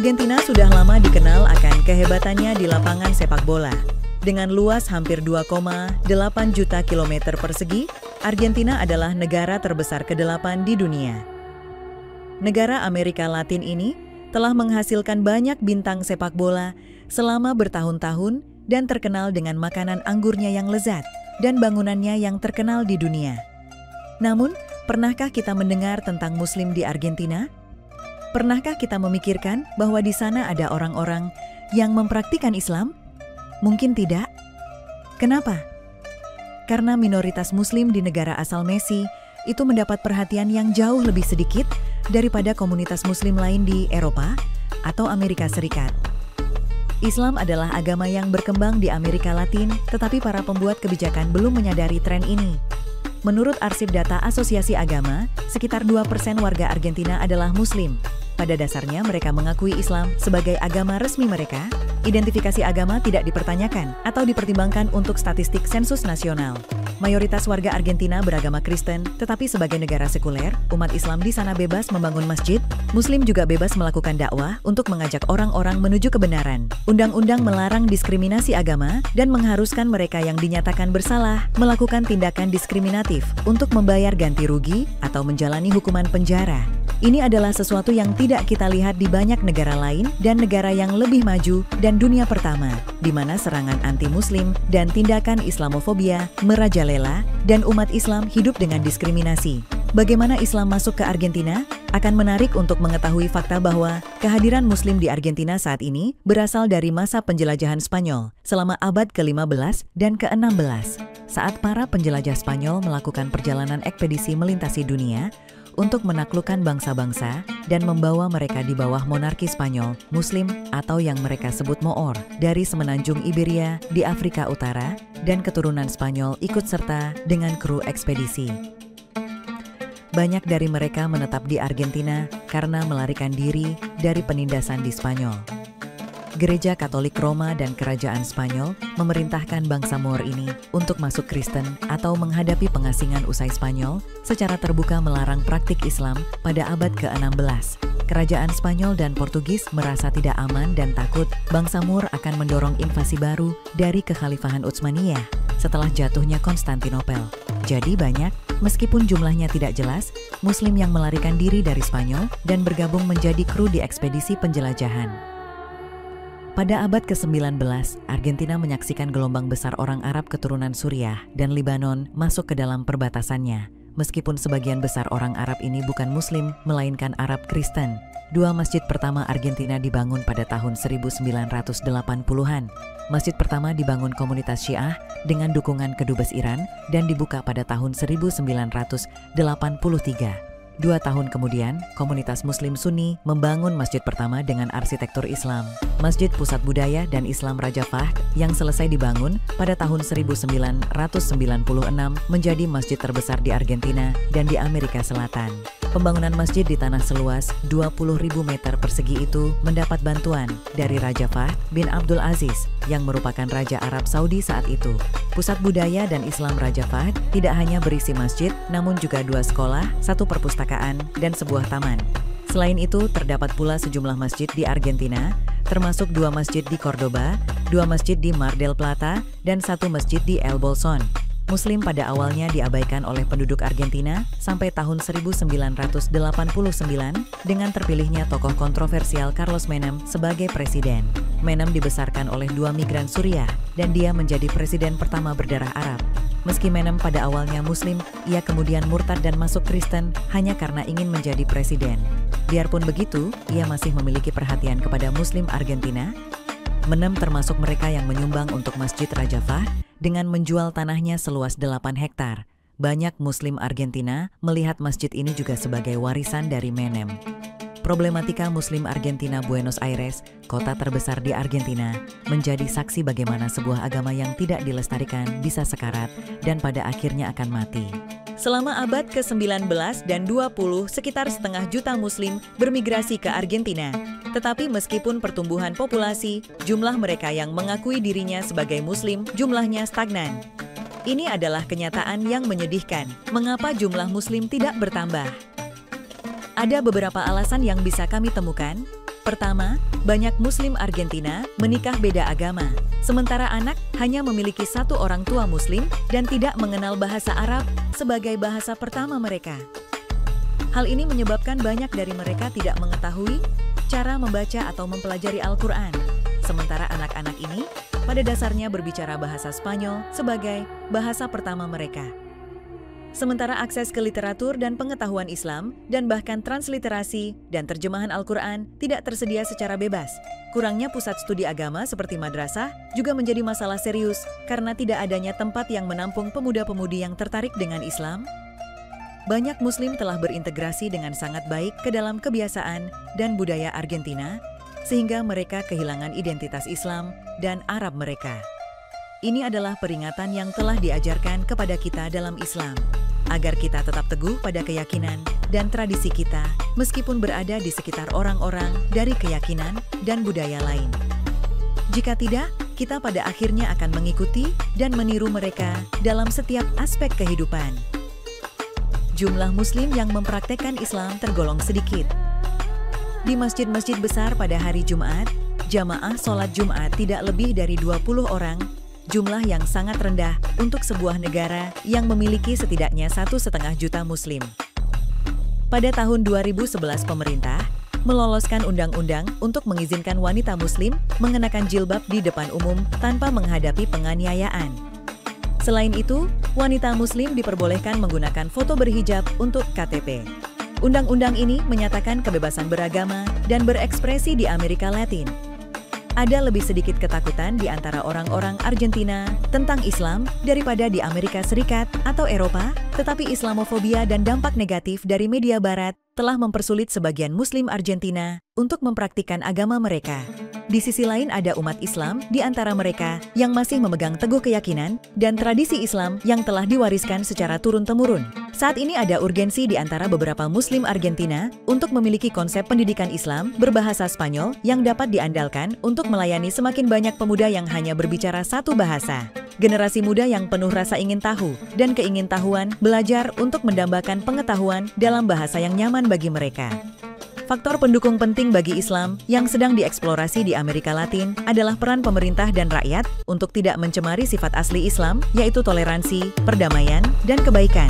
Argentina sudah lama dikenal akan kehebatannya di lapangan sepak bola. Dengan luas hampir 2,8 juta kilometer persegi, Argentina adalah negara terbesar ke-8 di dunia. Negara Amerika Latin ini telah menghasilkan banyak bintang sepak bola selama bertahun-tahun dan terkenal dengan makanan anggurnya yang lezat dan bangunannya yang terkenal di dunia. Namun, pernahkah kita mendengar tentang Muslim di Argentina? Pernahkah kita memikirkan bahwa di sana ada orang-orang yang mempraktikkan Islam? Mungkin tidak. Kenapa? Karena minoritas Muslim di negara asal Messi itu mendapat perhatian yang jauh lebih sedikit daripada komunitas Muslim lain di Eropa atau Amerika Serikat. Islam adalah agama yang berkembang di Amerika Latin, tetapi para pembuat kebijakan belum menyadari tren ini. Menurut arsip data Asosiasi Agama, sekitar 2% warga Argentina adalah Muslim. Pada dasarnya mereka mengakui Islam sebagai agama resmi mereka. Identifikasi agama tidak dipertanyakan atau dipertimbangkan untuk statistik sensus nasional. Mayoritas warga Argentina beragama Kristen, tetapi sebagai negara sekuler, umat Islam di sana bebas membangun masjid. Muslim juga bebas melakukan dakwah untuk mengajak orang-orang menuju kebenaran. Undang-undang melarang diskriminasi agama dan mengharuskan mereka yang dinyatakan bersalah melakukan tindakan diskriminatif untuk membayar ganti rugi atau menjalani hukuman penjara. Ini adalah sesuatu yang tidak kita lihat di banyak negara lain dan negara yang lebih maju dan dunia pertama, di mana serangan anti-Muslim dan tindakan Islamofobia merajalela dan umat Islam hidup dengan diskriminasi. Bagaimana Islam masuk ke Argentina? Akan menarik untuk mengetahui fakta bahwa kehadiran Muslim di Argentina saat ini berasal dari masa penjelajahan Spanyol selama abad ke-15 dan ke-16. Saat para penjelajah Spanyol melakukan perjalanan ekspedisi melintasi dunia, untuk menaklukkan bangsa-bangsa dan membawa mereka di bawah monarki Spanyol, Muslim atau yang mereka sebut Moor, dari semenanjung Iberia di Afrika Utara, dan keturunan Spanyol ikut serta dengan kru ekspedisi. Banyak dari mereka menetap di Argentina karena melarikan diri dari penindasan di Spanyol. Gereja Katolik Roma dan Kerajaan Spanyol memerintahkan bangsa Moor ini untuk masuk Kristen atau menghadapi pengasingan usai Spanyol secara terbuka melarang praktik Islam pada abad ke-16. Kerajaan Spanyol dan Portugis merasa tidak aman dan takut bangsa Moor akan mendorong invasi baru dari Kekhalifahan Utsmaniyah setelah jatuhnya Konstantinopel. Jadi banyak, meskipun jumlahnya tidak jelas, Muslim yang melarikan diri dari Spanyol dan bergabung menjadi kru di ekspedisi penjelajahan. Pada abad ke-19, Argentina menyaksikan gelombang besar orang Arab keturunan Suriah dan Libanon masuk ke dalam perbatasannya. Meskipun sebagian besar orang Arab ini bukan Muslim, melainkan Arab Kristen. Dua masjid pertama Argentina dibangun pada tahun 1980-an. Masjid pertama dibangun komunitas Syiah dengan dukungan Kedubes Iran dan dibuka pada tahun 1983. 2 tahun kemudian, komunitas Muslim Sunni membangun masjid pertama dengan arsitektur Islam. Masjid Pusat Budaya dan Islam Raja Fahd yang selesai dibangun pada tahun 1996 menjadi masjid terbesar di Argentina dan di Amerika Selatan. Pembangunan masjid di tanah seluas 20.000 meter persegi itu mendapat bantuan dari Raja Fahd bin Abdul Aziz yang merupakan Raja Arab Saudi saat itu. Pusat Budaya dan Islam Raja Fahd tidak hanya berisi masjid, namun juga 2 sekolah, 1 perpustakaan, dan sebuah taman. Selain itu, terdapat pula sejumlah masjid di Argentina, termasuk 2 masjid di Cordoba, 2 masjid di Mar del Plata, dan 1 masjid di El Bolson. Muslim pada awalnya diabaikan oleh penduduk Argentina sampai tahun 1989 dengan terpilihnya tokoh kontroversial Carlos Menem sebagai presiden. Menem dibesarkan oleh 2 migran Suriah dan dia menjadi presiden pertama berdarah Arab. Meski Menem pada awalnya Muslim, ia kemudian murtad dan masuk Kristen hanya karena ingin menjadi presiden. Biarpun begitu, ia masih memiliki perhatian kepada Muslim Argentina. Menem termasuk mereka yang menyumbang untuk Masjid Raja Fahd dengan menjual tanahnya seluas 8 hektar. Banyak Muslim Argentina melihat masjid ini juga sebagai warisan dari Menem. Problematika Muslim Argentina Buenos Aires, kota terbesar di Argentina, menjadi saksi bagaimana sebuah agama yang tidak dilestarikan bisa sekarat dan pada akhirnya akan mati. Selama abad ke-19 dan 20, sekitar setengah juta Muslim bermigrasi ke Argentina. Tetapi meskipun pertumbuhan populasi, jumlah mereka yang mengakui dirinya sebagai Muslim jumlahnya stagnan. Ini adalah kenyataan yang menyedihkan. Mengapa jumlah Muslim tidak bertambah? Ada beberapa alasan yang bisa kami temukan. Pertama, banyak Muslim Argentina menikah beda agama, sementara anak hanya memiliki satu orang tua Muslim dan tidak mengenal bahasa Arab sebagai bahasa pertama mereka. Hal ini menyebabkan banyak dari mereka tidak mengetahui cara membaca atau mempelajari Al-Quran, sementara anak-anak ini pada dasarnya berbicara bahasa Spanyol sebagai bahasa pertama mereka. Sementara akses ke literatur dan pengetahuan Islam, dan bahkan transliterasi dan terjemahan Al-Quran tidak tersedia secara bebas. Kurangnya pusat studi agama seperti madrasah juga menjadi masalah serius karena tidak adanya tempat yang menampung pemuda-pemudi yang tertarik dengan Islam. Banyak Muslim telah berintegrasi dengan sangat baik ke dalam kebiasaan dan budaya Argentina, sehingga mereka kehilangan identitas Islam dan Arab mereka. Ini adalah peringatan yang telah diajarkan kepada kita dalam Islam, agar kita tetap teguh pada keyakinan dan tradisi kita, meskipun berada di sekitar orang-orang dari keyakinan dan budaya lain. Jika tidak, kita pada akhirnya akan mengikuti dan meniru mereka dalam setiap aspek kehidupan. Jumlah Muslim yang mempraktekkan Islam tergolong sedikit. Di masjid-masjid besar pada hari Jumat, jamaah sholat Jumat tidak lebih dari 20 orang, jumlah yang sangat rendah untuk sebuah negara yang memiliki setidaknya 1,5 juta Muslim. Pada tahun 2011 pemerintah meloloskan undang-undang untuk mengizinkan wanita Muslim mengenakan jilbab di depan umum tanpa menghadapi penganiayaan. Selain itu, wanita Muslim diperbolehkan menggunakan foto berhijab untuk KTP. Undang-undang ini menyatakan kebebasan beragama dan berekspresi di Amerika Latin. Ada lebih sedikit ketakutan di antara orang-orang Argentina tentang Islam daripada di Amerika Serikat atau Eropa, tetapi Islamofobia dan dampak negatif dari media Barat telah mempersulit sebagian Muslim Argentina untuk mempraktikkan agama mereka. Di sisi lain ada umat Islam di antara mereka yang masih memegang teguh keyakinan dan tradisi Islam yang telah diwariskan secara turun-temurun. Saat ini ada urgensi di antara beberapa Muslim Argentina untuk memiliki konsep pendidikan Islam berbahasa Spanyol yang dapat diandalkan untuk melayani semakin banyak pemuda yang hanya berbicara satu bahasa. Generasi muda yang penuh rasa ingin tahu dan keingintahuan belajar untuk mendambakan pengetahuan dalam bahasa yang nyaman bagi mereka. Faktor pendukung penting bagi Islam yang sedang dieksplorasi di Amerika Latin adalah peran pemerintah dan rakyat untuk tidak mencemari sifat asli Islam, yaitu toleransi, perdamaian, dan kebaikan.